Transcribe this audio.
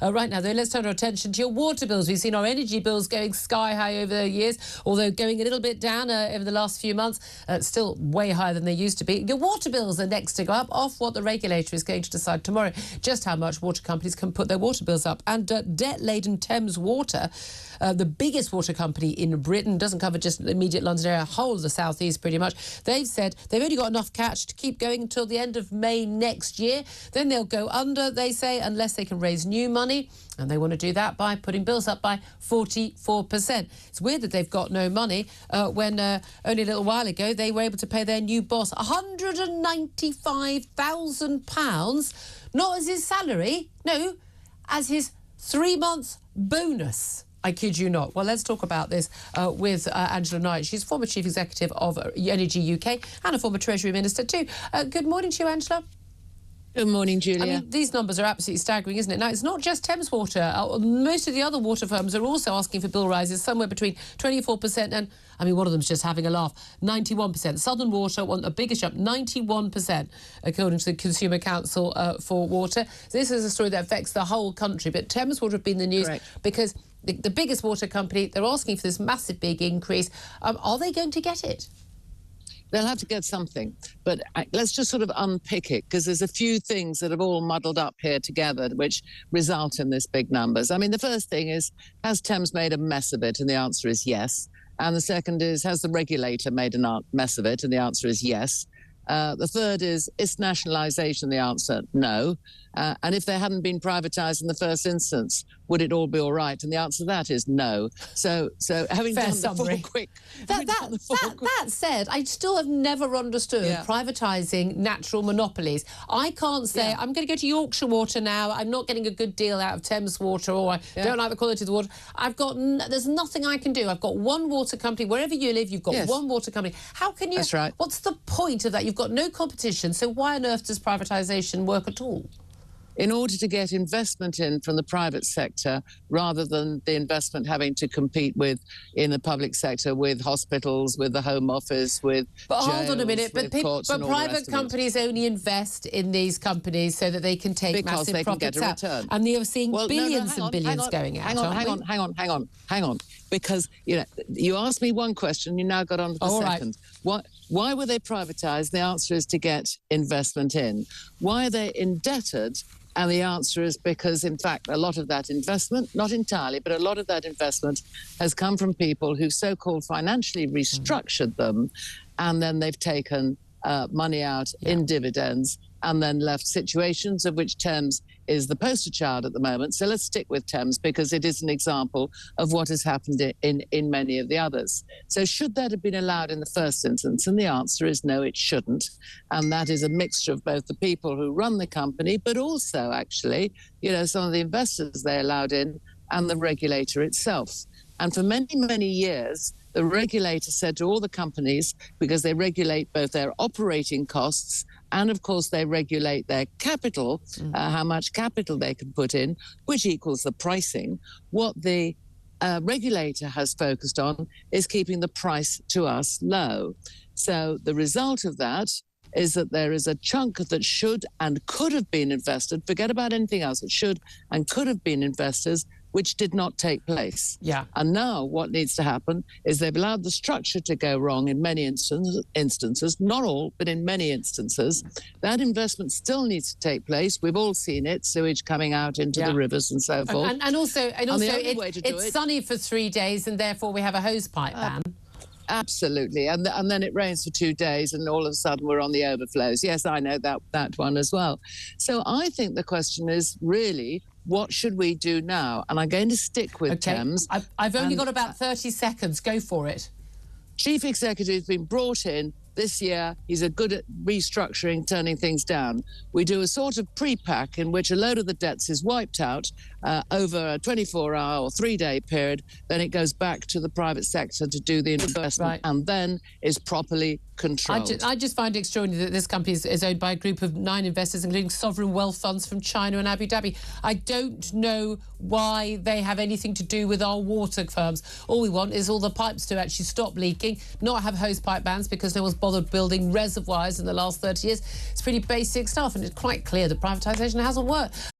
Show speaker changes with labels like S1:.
S1: Right now, though, let's turn our attention to your water bills. We've seen our energy bills going sky high over the years, although going a little bit down over the last few months. Still way higher than they used to be. Your water bills are next to go up, off what the regulator is going to decide tomorrow, just how much water companies can put their water bills up. And debt-laden Thames Water, the biggest water company in Britain, doesn't cover just the immediate London area, whole of the South East pretty much. They've said they've only got enough cash to keep going until the end of May next year. Then they'll go under, they say, unless they can raise new money. And they want to do that by putting bills up by 44%. It's weird that they've got no money when only a little while ago they were able to pay their new boss £195,000, not as his salary, no, as his 3-month bonus. I kid you not. Well, let's talk about this with Angela Knight. She's former Chief Executive of Energy UK and a former Treasury Minister too. Good morning to you, Angela.
S2: Good morning, Julia.
S1: I mean, these numbers are absolutely staggering, isn't it? Now, it's not just Thames Water. Most of the other water firms are also asking for bill rises, somewhere between 24% and, I mean, one of them's just having a laugh, 91%. Southern Water want a bigger jump, 91%, according to the Consumer Council for Water. This is a story that affects the whole country, but Thames Water have been in the news
S2: Correct.
S1: because the biggest water company, they're asking for this massive big increase. Are they going to get it?
S2: They'll have to get something, but let's just sort of unpick it, because there's a few things that have all muddled up here together which result in this big numbers. I mean, the first thing is, has Thames made a mess of it? And the answer is yes. And the second is, has the regulator made a mess of it? And the answer is yes. The third is nationalisation? The answer, no. And if they hadn't been privatised in the first instance, would it all be all right? And the answer to that is no. So having
S1: Fair
S2: done
S1: summary.
S2: the four quick...
S1: That said, I still have never understood privatising natural monopolies. I can't say, I'm going to go to Yorkshire Water now, I'm not getting a good deal out of Thames Water, or I don't like the quality of the water. There's nothing I can do. I've got one water company. Wherever you live, you've got one water company. How can you...
S2: That's right.
S1: What's the point of that? You've got no competition, so why on earth does privatisation work at all?
S2: In order to get investment in from the private sector, rather than the investment having to compete with in the public sector, with hospitals, with the Home Office, with
S1: But
S2: jails,
S1: hold on a minute, but private companies only invest in these companies so that they can take
S2: because
S1: massive profits out.
S2: Return.
S1: And you're seeing billions and billions going out.
S2: Hang on. Because, you know, you asked me one question, you now got on to the second.
S1: Right.
S2: Why were they privatised? The answer is to get investment in. Why are they indebted? And the answer is because, in fact, a lot of that investment, not entirely, but a lot of that investment has come from people who so-called financially restructured them, and then they've taken money out in dividends and then left situations of which Thames is the poster child at the moment. So let's stick with Thames, because it is an example of what has happened in many of the others. So should that have been allowed in the first instance? And the answer is no, it shouldn't. And that is a mixture of both the people who run the company, but also actually, you know, some of the investors they allowed in and the regulator itself. And for many, many years, the regulator said to all the companies, because they regulate both their operating costs and, of course, they regulate their capital, how much capital they can put in, which equals the pricing. What the regulator has focused on is keeping the price to us low. So the result of that is that there is a chunk that should and could have been invested, forget about anything else, it should and could have been investors, which did not take place. And now what needs to happen is they've allowed the structure to go wrong in many instances, not all, but in many instances. That investment still needs to take place. We've all seen it, sewage coming out into the rivers and so forth.
S1: And also it's sunny for 3 days and therefore we have a hose pipe ban.
S2: Absolutely. And then it rains for 2 days and all of a sudden we're on the overflows. Yes, I know that one as well. So I think the question is really, what should we do now? And I'm going to stick with Thames.
S1: I've only got about 30 seconds. Go for it.
S2: Chief Executive has been brought in this year. He's good at restructuring, turning things down. We do a sort of pre-pack in which a load of the debts is wiped out over a 24-hour or 3-day period. Then it goes back to the private sector to do the investment and then is properly controlled.
S1: I just find it extraordinary that this company is owned by a group of 9 investors, including sovereign wealth funds from China and Abu Dhabi. I don't know why they have anything to do with our water firms. All we want is all the pipes to actually stop leaking, not have hose pipe bans because no one's bothered building reservoirs in the last 30 years. It's pretty basic stuff, and it's quite clear that privatisation hasn't worked.